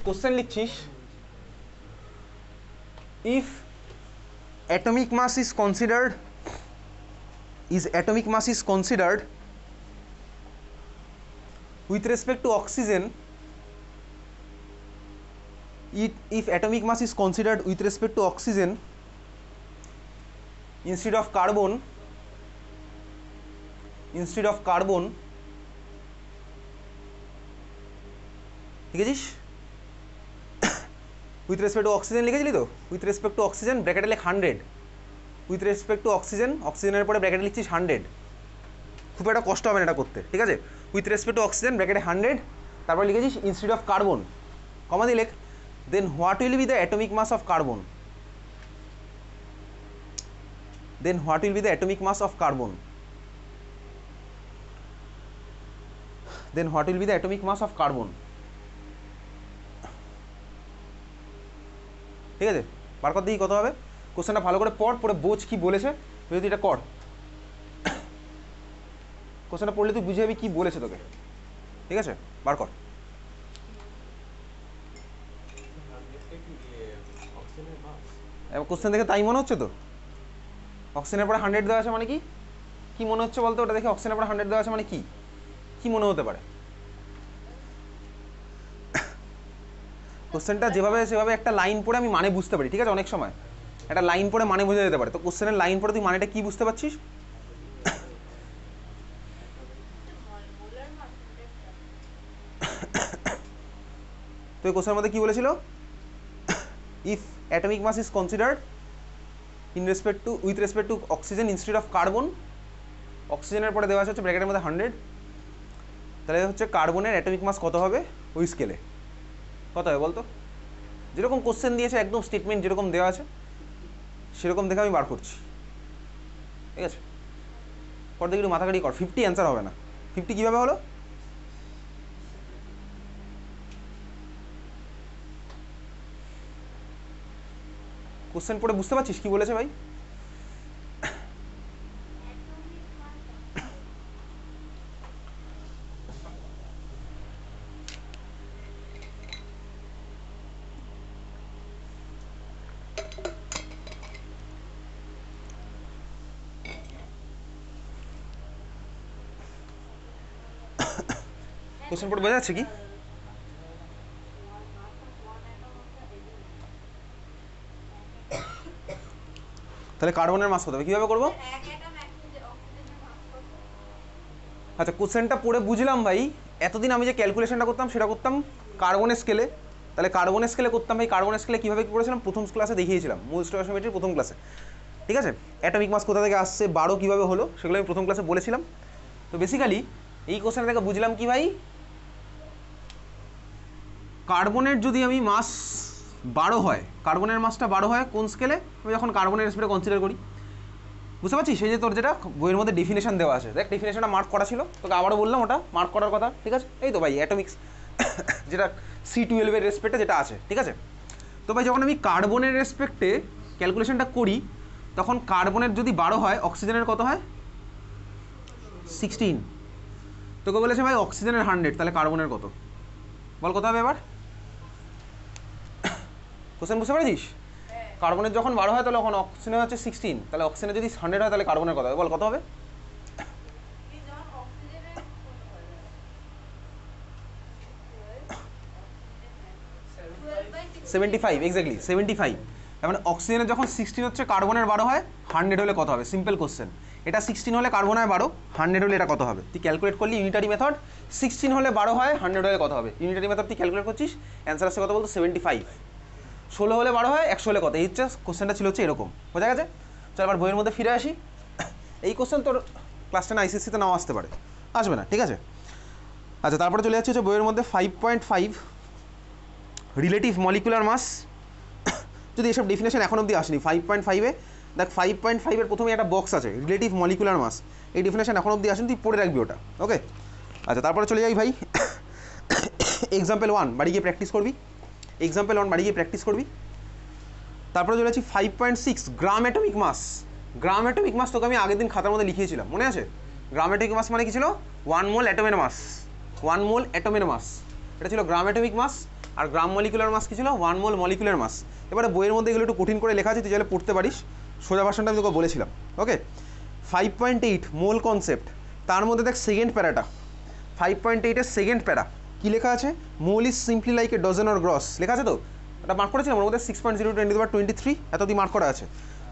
Question লিখছিস, if atomic mass is considered with respect to oxygen, if atomic mass is considered with respect to oxygen instead of carbon ঠিক আছে, with respect to oxygen লিখেছিলি তো, with respect to oxygen ব্র্যাকেটে লেখ 100, with respect two অক্সিজেনের পরে ব্র্যাকেটে লিখছিস 100, খুব একটা কষ্ট হবে না এটা করতে, ঠিক আছে। উইথ রেসপেক্ট টু অক্সিজেন ব্র্যাকেটে 100, তারপর লিখেছিস ইনস্টিড অফ কার্বন, কমা দিয়ে লেখ, then what will be the atomic mass of carbon, then what will be the atomic mass of carbon, then what will be the atomic mass of carbon, ঠিক আছে। বার কর দেখি কত হবে। কোশ্চেনটা ভালো করে পড়ে বোঝ কি বলেছে, যদি এটা কর, কোশ্চেনটা পড়লে তুই বুঝে যাবি কি বলেছে তোকে, ঠিক আছে। বার কর। কোশ্চেন দেখে তাই মনে হচ্ছে তো, অক্সিজেনের পরে 100 দেওয়া আছে মানে কি মনে হচ্ছে বলতো, ওটা দেখে অক্সিজেনের পরে 100 দেওয়া আছে মানে কি মনে হতে পারে? কোশ্চেনটা যেভাবে সেভাবে একটা লাইন পড়ে আমি মানে বুঝতে পারি, ঠিক আছে। অনেক সময় একটা লাইন পড়ে মানে বোঝা যেতে পারে, তো কোশ্চেনের লাইন পড়ে তুই মানেটা কি বুঝতে পারছিস? তো এই কোশ্চেনের মধ্যে কি বলেছিল, if atomic mass is considered with respect to oxygen instead of carbon, অক্সিজেনের পরে দেওয়া আছে হচ্ছে ব্র্যাকেটের মধ্যে 100, তাহলে হচ্ছে কার্বনের অ্যাটমিক মাস কত হবে ওই স্কেলে, কত হবে বলতো? যেরকম কোশ্চেন দিয়েছে একদম স্টেটমেন্ট যেরকম দেওয়া আছে সেরকম দেখে আমি বার করছি, ঠিক আছে। পর দেখি একটু মাথাকাটি কর, 50 অ্যান্সার হবে না, 50 কীভাবে হলো? কোশ্চেন পড়ে বুঝতে পারছিস কি বলেছে ভাই? কোশ্চেন পড়ে বোঝা যাচ্ছে কি? তাহলে কার্বনের মাস কত হবে, কীভাবে করবো? আচ্ছা, কোশ্চেনটা পড়ে বুঝলাম ভাই, এতদিন আমি যে ক্যালকুলেশনটা করতাম সেটা করতাম কার্বনের স্কেলে, তাহলে কার্বনের স্কেলে করতাম ভাই। কার্বনের স্কেলে কীভাবে কী করেছিলাম প্রথম ক্লাসে দেখিয়েছিলাম, মূল স্টোয়ারমেট্রির প্রথম ক্লাসে, ঠিক আছে। অ্যাটমিক মাস কোথা থেকে আসছে, 12 কীভাবে হলো সেগুলো আমি প্রথম ক্লাসে বলেছিলাম। তো বেসিক্যালি এই কোশ্চেনটা থেকে বুঝলাম কি ভাই, কার্বনের যদি আমি মাস 12 হয়, কার্বনের মাসটা 12 হয় কোন স্কেলে, আমি যখন কার্বনের স্পেসে কনসিডার করি, বুঝতে পারছিস? সেই যে তোর যেটা বইয়ের মধ্যে ডেফিনেশন দেওয়া আছে, দেখ ডেফিনেশনটা মার্ক করা ছিল, তোকে আবারও বললাম ওটা মার্ক করার কথা, ঠিক আছে। এই তো ভাই অ্যাটমিক্স যেটা C12 এর রেসপেক্টে যেটা আছে, ঠিক আছে। তো ভাই যখন আমি কার্বনের রেসপেক্টে ক্যালকুলেশনটা করি, তখন কার্বনের যদি 12 হয়, অক্সিজেনের কত হয়? 16। তোকে বলেছে ভাই অক্সিজেনের 100, তাহলে কার্বনের কত বল, কত হবে এবার? কোশ্চেন বুঝতে পেরেছিস? কার্বনের যখন 12 হয় তাহলে তখন অক্সিজেনের হচ্ছে 16, তাহলে অক্সিজেনের যদি 100 হয় তাহলে কার্বনের কত হবে বল, কত হবে? 75, এক্স্যাক্টলি 75। তার মানে অক্সিজেনের যখন 16 হচ্ছে, কার্বনের 12 হয়, 100 হলে কত হবে? Simple question. এটা 16 হলে কার্বন হয় 12, 100 হলে এটা কত হবে? তুই ক্যালকুলেট করলি ইউনিটারি মেথড, 16 হলে 12 হয়, 100 হলে কত হবে? ইউনিটারি মেথড তুই ক্যালকুলেট করছিস, অ্যান্সার আসছে কত বলতো? 75। 16 হলে 12 হয়, 100 হলে কত? এই হচ্ছে কোশ্চেনটা ছিল হচ্ছে এরকম, বোঝা গেছে? চল আবার বইয়ের মধ্যে ফিরে আসি। এই কোশ্চেন তোর ক্লাস 10 আইসিএসসিতে নাও আসতে পারে, আসবে না, ঠিক আছে। আচ্ছা, তারপরে চলে যাচ্ছে হচ্ছে বইয়ের মধ্যে 5.5 রিলেটিভ মলিকুলার মাস। যদি এসব ডেফিনেশন এখন অবধি আসেনি 5.5-এ, দেখ 5.5-এর প্রথমে একটা বক্স আছে রিলেটিভ মলিকুলার মাস, এই ডেফিনেশন এখন অবধি আসেনি, তুই পড়ে রাখবি ওটা, ওকে। আচ্ছা, তারপরে চলে যাই ভাই এক্সাম্পল 1 বাড়ি গিয়ে প্র্যাকটিস করবি, এক্সাম্পল 1 বাড়ি গিয়ে প্র্যাকটিস করবি। তারপরে চলে যাচ্ছি 5.6 গ্রাম অ্যাটমিক মাস। গ্রাম অ্যাটমিক মাস তোকে আমি আগের দিন খাতার মধ্যে লিখিয়েছিলাম, মনে আছে? গ্রাম অ্যাটমিক মাস মানে কি ছিল? 1 মোল অ্যাটমের মাস, 1 মোল অ্যাটমের মাস, এটা ছিল গ্রাম অ্যাটমিক মাস। আর গ্রাম মলিকুলার মাস কী ছিল 1 মোল মলিকুলার মাস। এবারে বইয়ের মধ্যে এগুলো একটু কঠিন করে লেখা আছে, তুই চাইলে পড়তে পারিস, সোজা ভার্সনটা আমি তোকে বলেছিলাম। ওকে 5.8 মোল কনসেপ্ট, তার মধ্যে দেখ সেকেন্ড প্যারাটা 5.8-এর সেকেন্ড প্যারা কী লেখা আছে, mole is simply like a dozen or gross লেখা আছে তো, এটা মার্ক করেছিলাম ওর মধ্যে 6.0 × 10⁻23 এত দিয়ে মার্ক করা আছে।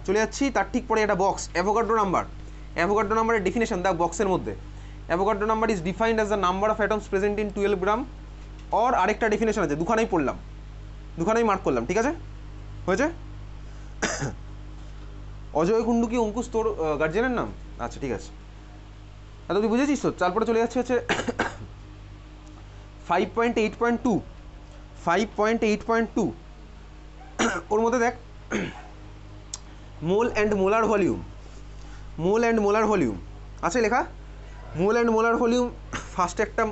চলে যাচ্ছি তার ঠিক পরে একটা বক্স অ্যাভোগাড্রো নাম্বার। অ্যাভোগাড্রো নাম্বারের ডেফিনেশন দেখ বক্সের মধ্যে, Avogadro number is defined as the number of atoms present in 12 gram or আরেকটা ডেফিনেশন আছে, দুখানেই পড়লাম, দুখানেই মার্ক করলাম, ঠিক আছে হয়েছে। অজয় কুণ্ডু কি অঙ্কুশ তোর গার্জিয়ানের নাম? আচ্ছা ঠিক আছে, এত তুই বুঝেছিস তো। তারপরে চলে যাচ্ছে হচ্ছে 5.8.2 5.8.2 ওর মধ্যে দেখ mole and molar volume, mole and molar volume আছে লেখা, মোল অ্যান্ড মোলার ভলিউম ফার্স্টে একটা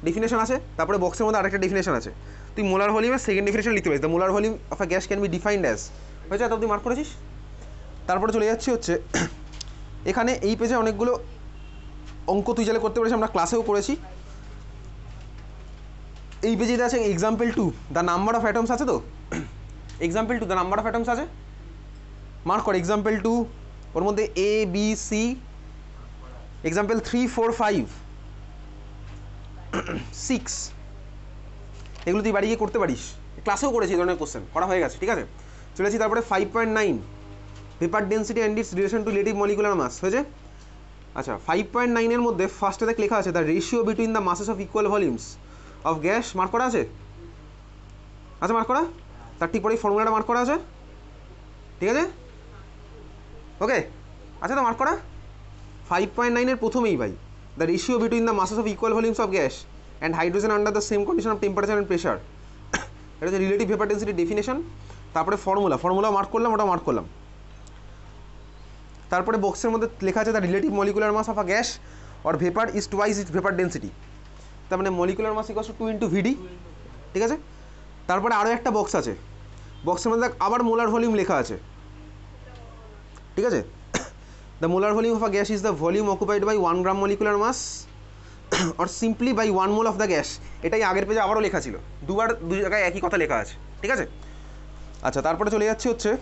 ডেফিনেশন আছে, তারপরে বক্সের মধ্যে আরেকটা ডেফিনেশন আছে। তুই মোলার ভলিউমের সেকেন্ড ডেফিনেশন লিখতে পারিস, the molar volume of a gas can be defined as, হয়েছে এত তুই মার্ক করেছিস। তারপরে চলে যাচ্ছি হচ্ছে এখানে এই পেজে অনেকগুলো অঙ্ক তুই চাইলে করতে পারিস, আমরা ক্লাসেও করেছি। এই পেজে আছে example 2 the number of atoms আছে তো, example 2 the number of atoms আছে, মার্ক কর এক্সাম্পল 2, ওর মধ্যে এ বি সি, এক্সাম্পল 3 4 5 6 এগুলো তুই বাড়ি গিয়ে করতে পারিস, ক্লাসেও করেছি এই ধরনের কোশ্চেন করা হয়ে গেছে, ঠিক আছে। চলেছি তারপরে 5.9 paper density and its relation to relative molecular mass, হয়েছে। আচ্ছা 5.9-এর মধ্যে ফার্স্টে দেখ লেখা আছে the ratio between the masses of equal volumes of gas, mark করা আছে, আচ্ছা মার্ক করা, তার ঠিক পরেই ফর্মুলাটা মার্ক করা আছে, ঠিক আছে ওকে, আচ্ছা তো মার্ক করা। 5.9-এর প্রথমেই ভাই the ratio between the masses of equal volumes of gas and hydrogen under the same condition of temperature and pressure, এটা হচ্ছে রিলেটিভ ভেপার ডেন্সিটি ডেফিনেশন। তারপরে ফর্মুলা মার্ক করলাম, ওটা মার্ক করলাম। তারপরে বক্সের মধ্যে লেখা আছে the relative molecular mass of a gas or vapour is twice its vapour density, তার মানে molecular mass equals to 2 × VD, ঠিক আছে। তারপরে আরও একটা বক্স আছে, বক্সের মধ্যে আবার মোলার ভলিউম লেখা আছে, ঠিক আছে। The molar volume of a gas is the volume occupied by 1 gram molecular mass or simply by 1 mole of the gas, এটাই আগের পেজে আবারও লেখা ছিল, দুবার দুই জায়গায় একই কথা লেখা আছে, ঠিক আছে। আচ্ছা তারপরে চলে যাচ্ছে হচ্ছে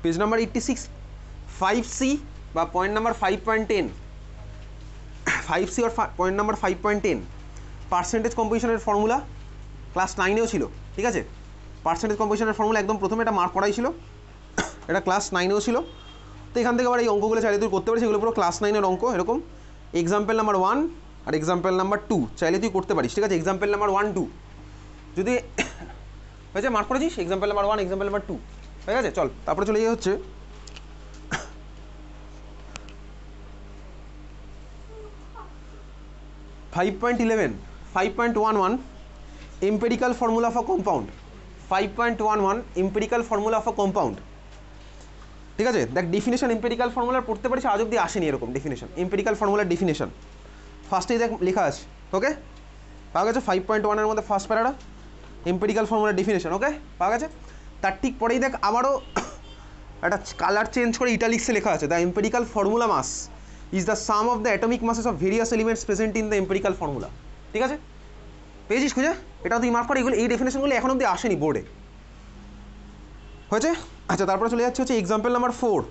পেজ নাম্বার 86 5C বা পয়েন্ট নাম্বার 5.10 5C আর পয়েন্ট নাম্বার 5.10 পার্সেন্টেজ কম্পোজিশনের ফর্মুলা ক্লাস 9-এও ছিল, ঠিক আছে। পার্সেন্টেজ কম্পোজিশনের ফর্মুলা একদম প্রথমে এটা মার্ক করাই ছিল, এটা ক্লাস 9-এও ছিল। তো এখান থেকে আবার এই অঙ্কগুলো চাইলে তুই করতে পারিস, এগুলো পুরো ক্লাস 9-এর অঙ্ক, এরকম এক্সাম্পল নাম্বার 1 আর এক্সাম্পল নাম্বার 2 চাইলে তুই করতে পারিস, ঠিক আছে। এক্সাম্পল নাম্বার 1 2 যদি হয়েছে মার্ক করেছিস, এক্সাম্পল নাম্বার 1 এক্সাম্পল নাম্বার 2 হয়ে গেছে। চল তারপরে চলে যাই হচ্ছে 5.11 5.11 empirical formula of a compound 5.11 empirical formula of a compound, ঠিক আছে। দেখ ডেফিনেশন এম্পিরিক্যাল ফর্মুলার পড়তে পারিস, আজ অব্দি আসেনি এরকম ডেফিনেশন, এম্পিরিক্যাল ফর্মুলার ডেফিনেশন ফার্স্টেই দেখ লেখা আছে, ওকে পাওয়া গেছে। 5.1-এর মধ্যে ফার্স্ট প্যারাটা এম্পিরিক্যাল ফর্মুলার ডেফিনেশন, ওকে পাওয়া গেছে। তার ঠিক পরেই দেখ আবারও একটা কালার চেঞ্জ করে ইটালিক্সে লেখা আছে the empirical formula mass is the sum of the atomic masses of various elements present in the empirical formula, ঠিক আছে। পেয়েছিস খুঁজে, এটাও তুই মার্ক করে, এগুলো এই ডেফিনেশনগুলো এখন অব্দি আসেনি বোর্ডে, হয়েছে। আচ্ছা তারপরে চলে যাচ্ছে হচ্ছে এক্সাম্পল নাম্বার 4,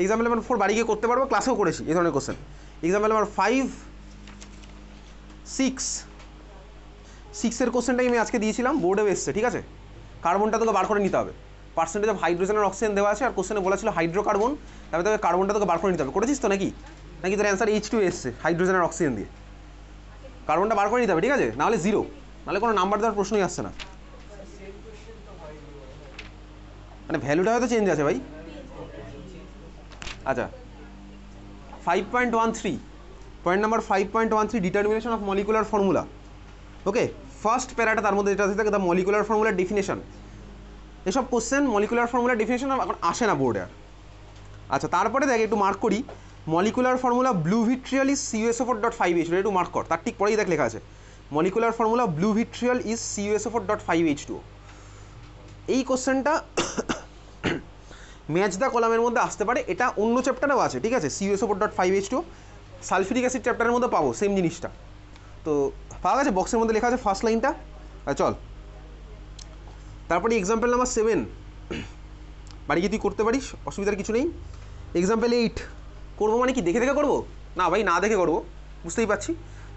এক্সাম্পল নাম্বার 4 বাড়ি গিয়ে করতে পারবো, ক্লাসেও করেছি এই ধরনের কোশ্চেন। এক্সাম্পল নাম্বার 5 6-এর কোশ্চেনটাই আমি আজকে দিয়েছিলাম, বোর্ডেও এসছে, ঠিক আছে। কার্বনটা তোকে বার করে নিতে হবে, পার্সেন্টেজ অফ হাইড্রোজেন আর অক্সিজেন দেওয়া আছে, আর কোশ্চেনে বলা ছিল হাইড্রোকার্বন, তারপরে তোকে কার্বনটা তোকে বার করে নিতে হবে, করেছিস তো নাকি নাকি তোর অ্যান্সার H2 এসছে হাইড্রোজেন আর অক্সিজেন দিয়ে, কার্বনটা বার করে নিতে হবে, ঠিক আছে, নাহলে 0, নাহলে কোনো নাম্বার দেওয়ার প্রশ্নই আসছে না, মানে ভ্যালুটা হয়তো চেঞ্জ আছে ভাই। আচ্ছা 5.13 point number 5.13 determination of molecular formula, okay. First প্যারাটা তার মধ্যে যেটা আছে দ্য মলিকুলার ফর্মুলার ডেফিনেশন, এসব কোশ্চেন মলিকুলার ফর্মুলার ডেফিনেশন এখন আসে না বোর্ডে আর। আচ্ছা তারপরে দেখ একটু মার্ক করি, molecular formula blue vitriol is CuSO4.5H2, একটু মার্ক কর, তার ঠিক পরেই দেখ লেখা আছে molecular formula blue vitriol is CuSO4.5H2। এই কোশ্চেনটা ম্যাচ দ্য কলামের মধ্যে আসতে পারে, এটা অন্য চ্যাপ্টারেও আছে, ঠিক আছে, CuSO4.5H2 সালফিউরিক অ্যাসিড চ্যাপ্টারের মধ্যে পাবো সেম জিনিসটা। তো পাওয়া গেছে, বক্সের মধ্যে লেখা আছে ফার্স্ট লাইনটা। চল তারপরে এক্সাম্পল নাম্বার 7 বাড়ি গিয়ে তুই করতে পারিস, অসুবিধার কিছু নেই। এক্সাম্পল 8 করবো মানে কি দেখে দেখে করবো না ভাই, না দেখে করবো, বুঝতেই পারছি,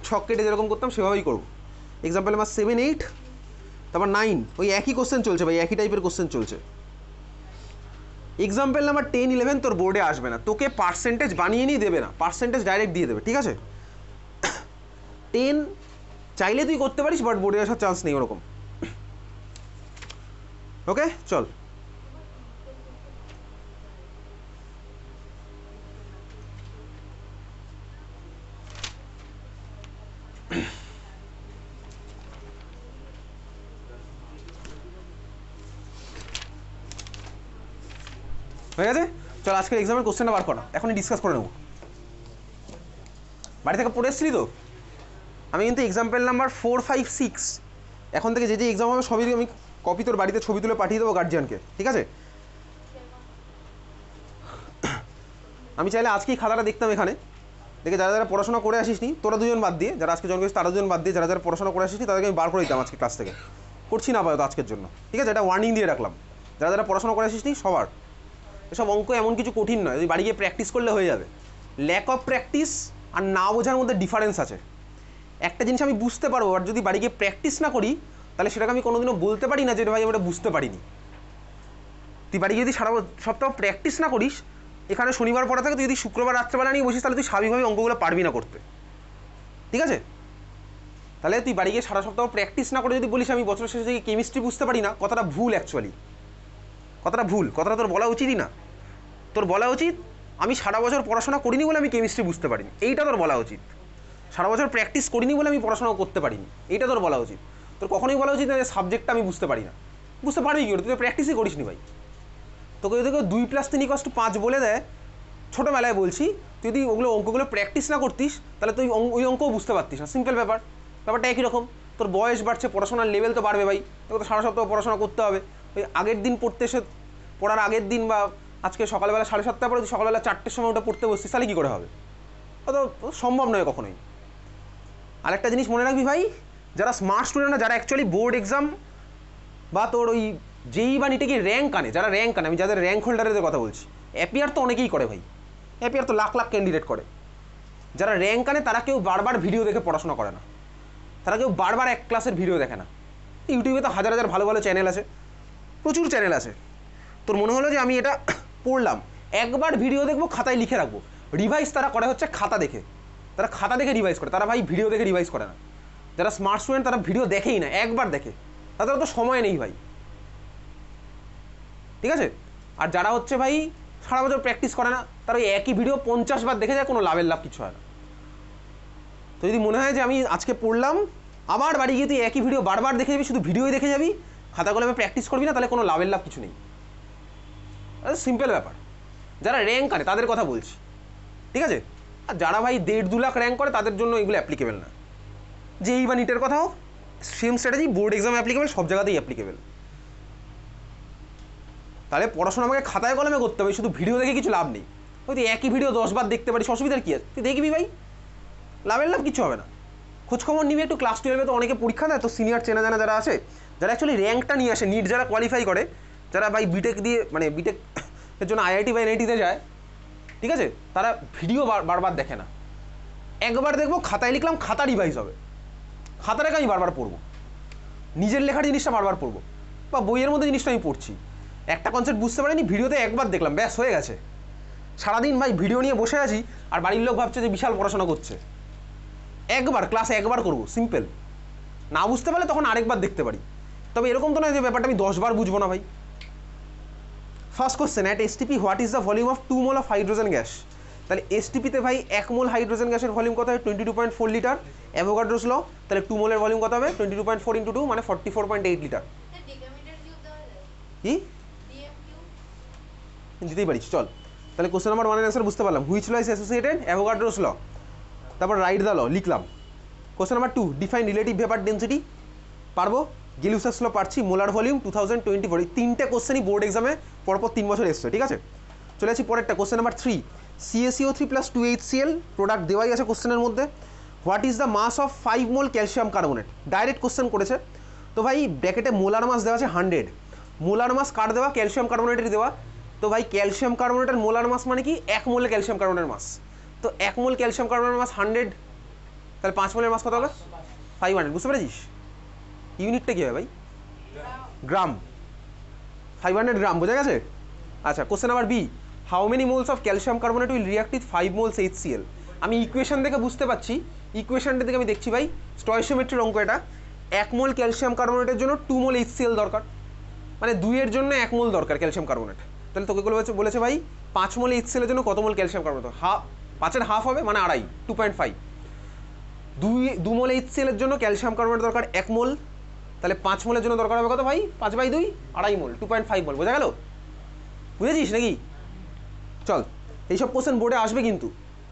ছক কেটে যেরকম করতাম সেভাবেই করবো। এক্সাম্পল নাম্বার 7, 8, তারপর 9 ওই একই কোশ্চেন চলছে ভাই, একই টাইপের কোশ্চেন চলছে। এক্সাম্পল নাম্বার 10, 11 তোর বোর্ডে আসবে না, তোকে পার্সেন্টেজ বানিয়ে নিয়ে দেবে না, পার্সেন্টেজ ডাইরেক্ট দিয়ে দেবে, ঠিক আছে। 10 চাইলে তুই করতে পারিস, বাট বোর্ডে আসার চান্স নেই ওরকম। ওকে চল হয়ে গেছে। চল আজকের এক্সামের কোশ্চেনটা বার করা, এখনই ডিসকাস করে নেবো। বাড়ি থেকে পড়ে এসেছিলি তো? আমি কিন্তু এক্সাম্পল নাম্বার 4, 5, 6 এখন থেকে যে যে এক্সাম হবে সবই আমি কপি তোর বাড়িতে ছবি তুলে পাঠিয়ে দেবো গার্জিয়ানকে, ঠিক আছে। আমি চাইলে আজকেই খাতাটা দেখতাম এখানে, দেখে যারা যারা পড়াশোনা করে আসিসনি, তোরা দুজন বাদ দিয়ে, যারা আজকে জয়েন করেছিস তারা দুজন বাদ দিয়ে, যারা যারা পড়াশোনা করে আসিসনি তাদেরকে আমি বার করে দিতাম আজকে ক্লাস থেকে, করছি না আপাতত আজকের জন্য, ঠিক আছে, এটা ওয়ার্নিং দিয়ে রাখলাম। যারা যারা পড়াশোনা করে আসিসনি সবার, এসব অঙ্ক এমন কিছু কঠিন নয়, যদি বাড়ি গিয়ে প্র্যাকটিস করলে হয়ে যাবে। ল্যাক অফ প্র্যাকটিস আর না বোঝার মধ্যে ডিফারেন্স আছে। একটা জিনিস আমি বুঝতে পারবো, আর যদি বাড়ি গিয়ে প্র্যাকটিস না করি তাহলে সেটাকে আমি কোনোদিনও বলতে পারি না যে ভাই আমি এটা বুঝতে পারিনি। তুই বাড়ি গিয়ে যদি সারা সপ্তাহ প্র্যাকটিস না করিস, এখানে শনিবার পড়া থাকে, তুই যদি শুক্রবার রাত্রেবেলা নিয়ে বসিস তাহলে তুই স্বাভাবিকভাবে অঙ্কগুলো পারবি না করতে, ঠিক আছে। তাহলে তুই বাড়ি গিয়ে সারা সপ্তাহ প্র্যাকটিস না করে যদি বলিস আমি বছর শেষে থেকে কেমিস্ট্রি বুঝতে পারি না, কথাটা ভুল অ্যাকচুয়ালি, কথাটা ভুল, কথাটা তোর বলা উচিতই না। তোর বলা উচিত আমি সারা বছর পড়াশোনা করিনি বলে আমি কেমিস্ট্রি বুঝতে পারিনি, এইটা তোর বলা উচিত। সারা বছর প্র্যাকটিস করিনি বলে আমি পড়াশোনাও করতে পারিনি, এইটা তোর বলা উচিত। তোর কখনোই বলা উচিত না যে সাবজেক্টটা আমি বুঝতে পারি না, বুঝতে পারবি কি করে, তুই প্র্যাকটিসই করিস নি ভাই। তোকে যদি কেউ 2 + 3 = 5 বলে দেয়, ছোটোবেলায় বলছি, তুই যদি ওগুলো অঙ্কগুলো প্র্যাকটিস না করতিস তাহলে তুই ওই অঙ্কও বুঝতে পারতিস না, সিম্পল ব্যাপার। ব্যাপারটা একই রকম, তোর বয়স বাড়ছে, পড়াশোনার লেভেল তো বাড়বে ভাই, তোকে তো সারা সপ্তাহ পড়াশোনা করতে হবে। ওই আগের দিন পড়তে এসে পড়ার আগের দিন বা আজকে সকালবেলা 7:30 পরে তুই সকালবেলা 4টের সময় ওটা পড়তে বসছিস, তাহলে কী করে হবে? অত সম্ভব নয় কখনোই। আরেকটা জিনিস মনে রাখবি ভাই, যারা স্মার্ট স্টুডেন্ট না, যারা অ্যাকচুয়ালি বোর্ড এক্সাম বা তোর ওই যেই বা নিটে গিয়ে র্যাঙ্ক আনে, যারা র্যাঙ্ক আনে, আমি যাদের র্যাঙ্ক হোল্ডারের কথা বলছি, অ্যাপিয়ার তো অনেকেই করে ভাই, অ্যাপিয়ার তো লাখ লাখ ক্যান্ডিডেট করে। যারা র্যাঙ্ক আনে তারা কেউ বারবার ভিডিও দেখে পড়াশোনা করে না, তারা কেউ বারবার এক ক্লাসের ভিডিও দেখে না। ইউটিউবে তো হাজার হাজার ভালো ভালো চ্যানেল আছে, প্রচুর চ্যানেল আছে। তোর মনে হলো যে আমি এটা পড়লাম, একবার ভিডিও দেখবো, খাতায় লিখে রাখবো, রিভাইজ তারা করে হচ্ছে খাতা দেখে, তারা খাতা দেখে রিভাইজ করে, তারা ভাই ভিডিও দেখে রিভাইজ করে না। যারা স্মার্ট স্টুডেন্ট তারা ভিডিও দেখেই না, একবার দেখে, তাদের তো সময় নেই ভাই, ঠিক আছে। আর যারা হচ্ছে ভাই সারা বছর প্র্যাকটিস করে না, তারা ওই একই ভিডিও 50 বার দেখে যায়, কোনো লাভের লাভ কিছু হয় না। তো যদি মনে হয় যে আমি আজকে পড়লাম, আবার বাড়ি গিয়ে তুই একই ভিডিও বারবার দেখে যাবি, শুধু ভিডিওই দেখে যাবি, খাতা কলমে প্র্যাকটিস করবি না, তাহলে কোনো লাভের লাভ কিছু নেই, সিম্পল ব্যাপার। যারা র্যাঙ্ক আনে তাদের কথা বলছি, ঠিক আছে। আর যারা ভাই 1.5-2 লাখ র্যাঙ্ক করে তাদের জন্য এগুলো অ্যাপ্লিকেবল না। যেই বা নিটের কথা হোক, same strategy board exam applicable, সব জায়গাতেই অ্যাপ্লিকেবল। তাহলে পড়াশোনা আমাকে খাতায় কলমে করতে হবে, শুধু ভিডিও দেখে কিছু লাভ নেই। ওই তুই একই ভিডিও 10 বার দেখতে পারিস, অসুবিধার কী আছে, তুই দেখবি ভাই, লাভের লাভ কিছু হবে না। খোঁজখবর নিবি একটু, ক্লাস 12-এ তো অনেকে পরীক্ষা দেয়, তো সিনিয়র চেনা জানা যারা আছে, যারা অ্যাকচুয়ালি র্যাঙ্কটা নিয়ে আসে, নিট যারা কোয়ালিফাই করে, যারা ভাই বিটেক দিয়ে মানে বিটেকের জন্য IIT বা NIT-তে যায়, ঠিক আছে, তারা ভিডিও বারবার দেখে না। একবার দেখবো, খাতায় লিখলাম, খাতা রিভাইজ হবে, খাতাটাকে আমি বারবার পড়বো, নিজের লেখার জিনিসটা বারবার পড়বো, বা বইয়ের মধ্যে জিনিসটা আমি পড়ছি, একটা কনসেপ্ট বুঝতে পারিনি, ভিডিওতে একবার দেখলাম, ব্যাস হয়ে গেছে। সারাদিন ভাই ভিডিও নিয়ে বসে আছি, আর বাড়ির লোক ভাবছে যে বিশাল পড়াশোনা করছে। একবার ক্লাসে একবার করবো, সিম্পল। না বুঝতে পারলে তখন আরেকবার দেখতে পারি, তবে এরকম তো নয় যে ব্যাপারটা আমি 10 বার বুঝবো না ভাই। First question, at STP what is the volume of 2 mole of hydrogen gas? তাহলে STP-তে ভাই 1 মোল হাইড্রোজেন গ্যাসের ভলিউম কত হয়? 22.4 লিটার। অ্যাভোগাড্রোস ল, তাহলে 2 মোলের ভলিউম কত হবে? 22.4 × 2 মানে 44.8 লিটার। কি দিতেই পারিস, চল। তাহলে কোশ্চেন নাম্বার 1 এর অ্যান্সার বুঝতে পারলাম, which law is associated? Avogadro's ল। তারপর রাইট দ্য ল লিখলাম। Question number 2, define relative vapour density, পারবো। গিলুসাস ল পারছি, মোলার ভলিউম 2024, এই তিনটে কোশ্চেনই বোর্ড এক্সামে পরপর 3 বছর এসছে, ঠিক আছে। চলে আসি পরেরটা, question number 3, CaCO3 plus 2HCl product দেওয়াই আছে কোশ্চেনের মধ্যে। What is the mass of 5 mole calcium carbonate, direct question করেছে। তো ভাই ব্র্যাকেটে মোলার মাস দেওয়া আছে 100, মোলার মাস কার দেওয়া, ক্যালসিয়াম কার্বনেটের দেওয়া। তো ভাই ক্যালসিয়াম কার্বনেটের মোলার মাস মানে কি 1 মোলে ক্যালসিয়াম কার্বনের মাস, তো 1 মোল ক্যালসিয়াম কার্বনের মাস 100, তাহলে 5 মোলের মাস কত হবে 500, বুঝতে পেরেছিস? ইউনিটটা কী হবে ভাই, গ্রাম, 500 গ্রাম, বোঝা গেছে। আচ্ছা question number B, how many moles of calcium carbonate will react with 5 moles HCl। আমি ইকুয়েশন দেখে বুঝতে পারছি, ইকুয়েশনটা থেকে আমি দেখছি ভাই স্টয়সিওমেট্রির অঙ্ক এটা, 1 মোল ক্যালসিয়াম কার্বনেটের জন্য 2 মোল HCl দরকার, মানে 2 এর জন্য 1 মোল দরকার ক্যালসিয়াম কার্বনেট। তাহলে তোকে বলেছে ভাই 5 মোল HCl এর জন্য কত মোল ক্যালসিয়াম কার্বনেট, হাফ, 5-এর হাফ হবে মানে আড়াই, 2.5। 2 মোল HCl এর জন্য ক্যালসিয়াম কার্বনেট দরকার 1 মোল, তাহলে 5 মোলের জন্য দরকার হবে কত ভাই, 5/2, আড়াই মোল, 2.5 মোল, বোঝা গেল? বুঝেছিস নাকি? চল, এইসব কোশ্চেন বোর্ডে আসবে কিন্তু,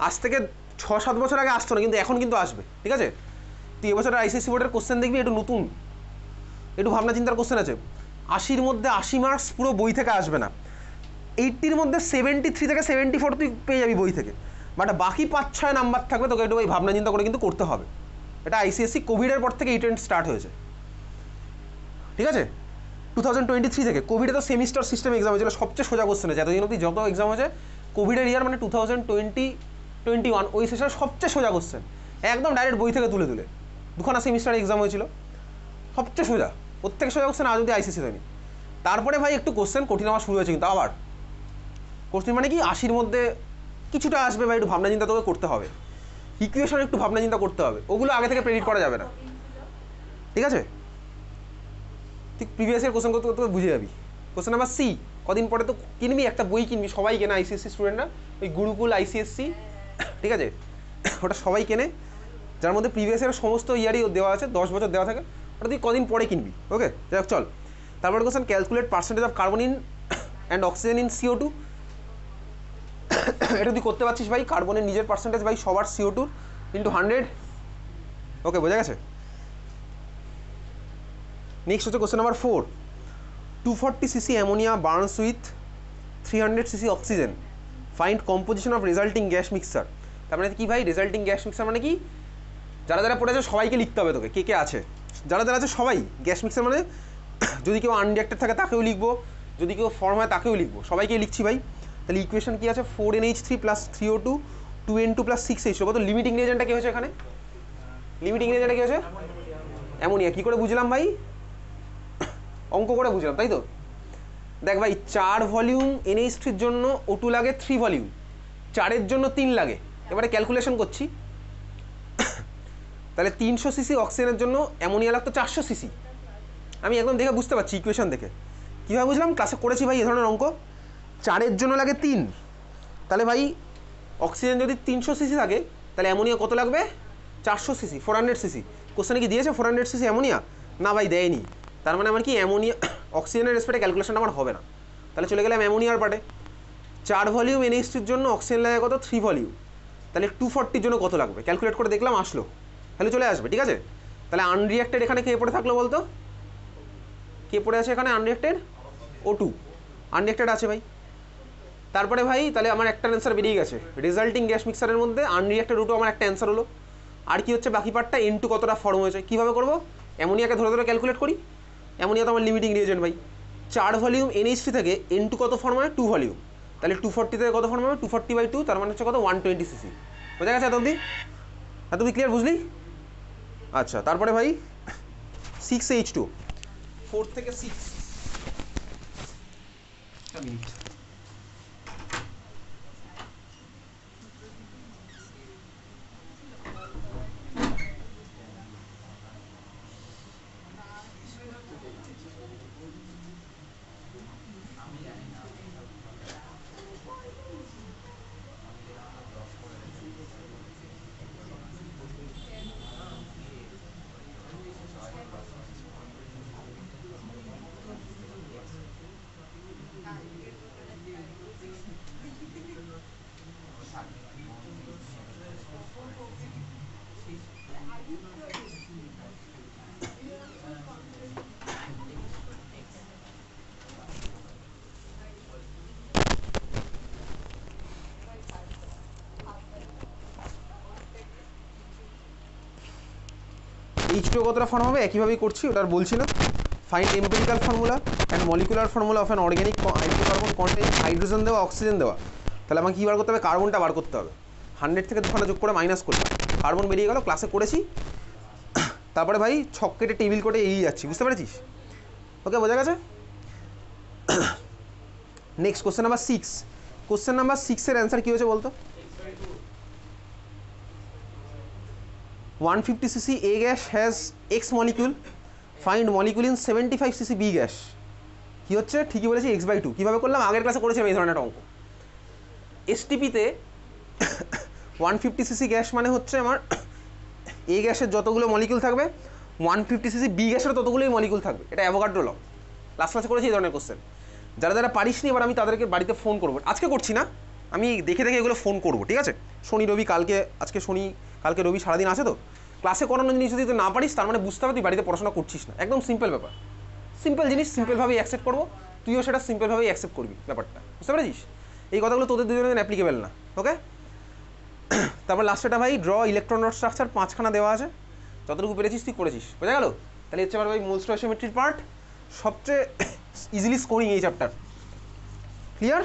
আজ থেকে 6-7 বছর আগে আসতো না, কিন্তু এখন কিন্তু আসবে, ঠিক আছে। তুই এবছরের ICSE বোর্ডের কোশ্চেন দেখবি, একটু নতুন, একটু ভাবনা চিন্তার কোশ্চেন আছে। 80-র মধ্যে 80 মার্কস পুরো বই থেকে আসবে না, 80-র মধ্যে 73 থেকে 74 তুই পেয়ে যাবি বই থেকে, বাট বাকি 5-6 নাম্বার থাকবে, তোকে একটু ওই ভাবনা চিন্তা করে কিন্তু করতে হবে। এটা ICSE কোভিডের পর থেকে এই ট্রেন্ড স্টার্ট হয়েছে, ঠিক আছে। 2023 থেকে, কোভিডে তো সেমিস্টার সিস্টেম এক্সাম হয়েছিল, সবচেয়ে সোজা কোশ্চেন হয়েছে এতদিন অবধি যত এক্সাম হয়েছে কোভিডের ইয়ার, মানে 2020-21 ওই সেশনের সবচেয়ে সোজা কোশ্চেন, একদম ডাইরেক্ট বই থেকে তুলে তুলে, 2খানা সেমিস্টার এক্সাম হয়েছিল, সবচেয়ে সোজা, প্রত্যেক সোজা কোশ্চেন আজ অবধি ICSE হয়নি। তারপরে ভাই একটু কোশ্চেন কঠিন হওয়া শুরু হয়েছে, কিন্তু আবার কোশ্চেন মানে কি 80-র মধ্যে কিছুটা আসবে ভাই, একটু ভাবনা চিন্তা তোকে করতে হবে, ইকুয়েশন একটু ভাবনা চিন্তা করতে হবে, ওগুলো আগে থেকে প্রেডিক্ট করা যাবে না, ঠিক আছে। ঠিক প্রিভিয়াস ইয়ার কোশ্চেন করতে করতে বুঝে যাবি। কোশ্চেন নাম্বার সি, কদিন পরে তো কিনবি, একটা বই কিনবি, সবাই কেনে ICSE স্টুডেন্টরা, ওই গুরুকুল ICSE, ঠিক আছে, ওটা সবাই কেনে, যার মধ্যে প্রিভিয়াস ইয়ারের সমস্ত ইয়ারই দেওয়া আছে, 10 বছর দেওয়া থাকে, ওটা তুই কদিন পরে কিনবি, ওকে। যাই হোক চল, তারপরে question, calculate percentage of carbon in and oxygen in CO2। এটা তুই করতে পারছিস ভাই, কার্বনের নিজের পার্সেন্টেজ ভাই সবার CO2 ইন্টু 100, ওকে, বোঝা গেছে। নেক্সট হচ্ছে question number 4, 240 cc ammonia burns with 300 cc oxygen, find composition of resulting gas mixture. তার মানে কি ভাই, রেজাল্টিং গ্যাস মিক্সার মানে কি, যারা যারা পড়েছে সবাইকে লিখতে হবে তোকে, কে কে আছে, যারা যারা আছে সবাই, গ্যাস মিক্সার মানে যদি কেউ আনরিঅ্যাক্টেড থাকে তাকেও লিখবো, যদি কেউ ফর্ম হয় তাকেও লিখবো, সবাইকে লিখছি ভাই। তাহলে ইকুয়েশন কি আছে, 4NH3 plus 3O2 2N2 plus 6H2, কত লিমিটিং রিয়েজেন্টটা কি হয়েছে এখানে, লিমিটিং রিয়েজেন্টটা কি হয়েছে অ্যামোনিয়া। কী করে বুঝলাম ভাই, অঙ্ক করে বুঝলাম, তাই তো। দেখ ভাই 4 ভলিউম NH3-র জন্য O2 লাগে 3 ভলিউম, 4-এর জন্য 3 লাগে, এবারে ক্যালকুলেশন করছি, তাহলে 300 সিসি অক্সিজেনের জন্য অ্যামোনিয়া লাগতো 400 সিসি। আমি একদম দেখে বুঝতে পারছি ইকুয়েশন দেখে, কীভাবে বুঝলাম, ক্লাসে করেছি ভাই এ ধরনের অঙ্ক। 4-এর জন্য লাগে 3, তাহলে ভাই অক্সিজেন যদি 300 সিসি থাকে, তাহলে অ্যামোনিয়া কত লাগবে 400 সিসি, 400 সিসি। কোশ্চেনে কি দিয়েছে 400 সিসি অ্যামোনিয়া, না ভাই দেয়নি, তার মানে আমার কি অ্যামোনিয়া অক্সিজেনের রেসপেক্টে ক্যালকুলেশনটা আমার হবে না, তাহলে চলে গেলাম অ্যামোনিয়ার পার্টে। 4 ভলিউম NH3-র জন্য অক্সিজেন লাগে কত 3 ভলিউম, তাহলে 240-র জন্য কত লাগবে, ক্যালকুলেট করে দেখলাম আসলো, তাহলে চলে আসবে, ঠিক আছে। তাহলে আনরিঅ্যাক্টেড এখানে কে পড়ে থাকলো বলতো, কে পড়ে আছে এখানে আনরিঅ্যাক্টেড, O2 আনরিঅ্যাক্টেড আছে ভাই। তারপরে ভাই তাহলে আমার একটা অ্যান্সার বেরিয়ে গেছে, রেজাল্টিং গ্যাস মিক্সারের মধ্যে আনরিঅ্যাক্টেড O2 আমার একটা অ্যান্সার হলো। আর কি হচ্ছে বাকি পার্টটা, N2 কতটা ফর্ম হয়েছে, কীভাবে করবো, অ্যামোনিয়াকে ধরে ধরে ক্যালকুলেট করি, অ্যামোনিয়া তো আমার লিমিটিং রিয়েজেন্ট ভাই। 4 ভলিউম NH3 থেকে N2 কত ফর্ম হয় 2 ভলিউম, তাহলে 240 থেকে কত ফর্ম হবে 240/2, তার মানে হচ্ছে কত 120 সিসি, বোঝা গেছে এত অবধি, ক্লিয়ার বুঝলি। আচ্ছা তারপরে ভাই 6H2, 4 থেকে 6, একটা মিনিট, H2O কতটা ফর্ম হবে একইভাবেই করছি, ওটা আর বলছি না। Find empirical formula and molecular formula of an organic hydrocarbon contain hydrogen দেওয়া অক্সিজেন দেওয়া। তাহলে আমাকে কী বার করতে হবে? কার্বনটা বার করতে হবে। 100 থেকে 2 যোগ করে মাইনাস করলাম, কার্বন বেরিয়ে গেল, ক্লাসে করেছি। তারপরে ভাই ছক কেটে টেবিল কোটে এগিয়ে যাচ্ছি, বুঝতে পেরেছিস? ওকে, বোঝা গেছে? Next question number 6। Question number 6-এর অ্যান্সার কী হয়েছে বলতো? 150 cc A gas has X molecule, find molecule in 75 cc B gas। কী হচ্ছে? ঠিকই বলেছি, x/2। কীভাবে করলাম? আগের ক্লাসে করেছিলাম এই ধরনের একটা অঙ্ক। এসটিপিতে 150 cc গ্যাস মানে হচ্ছে আমার এ গ্যাসের যতগুলো মলিকুল থাকবে 150 cc বি গ্যাসের ততগুলোই মলিকুল থাকবে। এটা অ্যাভোগাড্রো ল। লাস্ট ক্লাসে করেছি এই ধরনের কোশ্চেন। যারা যারা পারিসনি এবার আমি তাদেরকে বাড়িতে ফোন করবো, আজকে করছি না, আমি দেখে দেখে এগুলো ফোন করবো, ঠিক আছে? শনি রবি কালকে, আজকে শনি কালকে রবি সারাদিন আছে তো, ক্লাসে করানো জিনিস যদি তুই না পারিস তার মানে বুঝতে হবে তুই বাড়িতে পড়াশোনা করছিস না। একদম সিম্পল ব্যাপার, সিম্পল জিনিস সিম্পলভাবেই অ্যাকসেপ্ট করবো, তুইও সেটা সিম্পলভাবেই অ্যাকসেপ্ট করবি ব্যাপারটা, বুঝতে পেরেছিস? এই কথাগুলো তোদের দুজনের অ্যাপ্লিকেবল না, ওকে? তারপর লাস্টেটা ভাই ড্র ইলেকট্রন স্ট্রাকচার 5খানা দেওয়া আছে, যতটুকু পেরেছিস তুই করেছিস, বোঝা গেল? তাহলে হচ্ছে আমার ভাই মোল স্টোয়িওমেট্রির পার্ট সবচেয়ে ইজিলি স্কোরিং এই চ্যাপ্টার। ক্লিয়ার?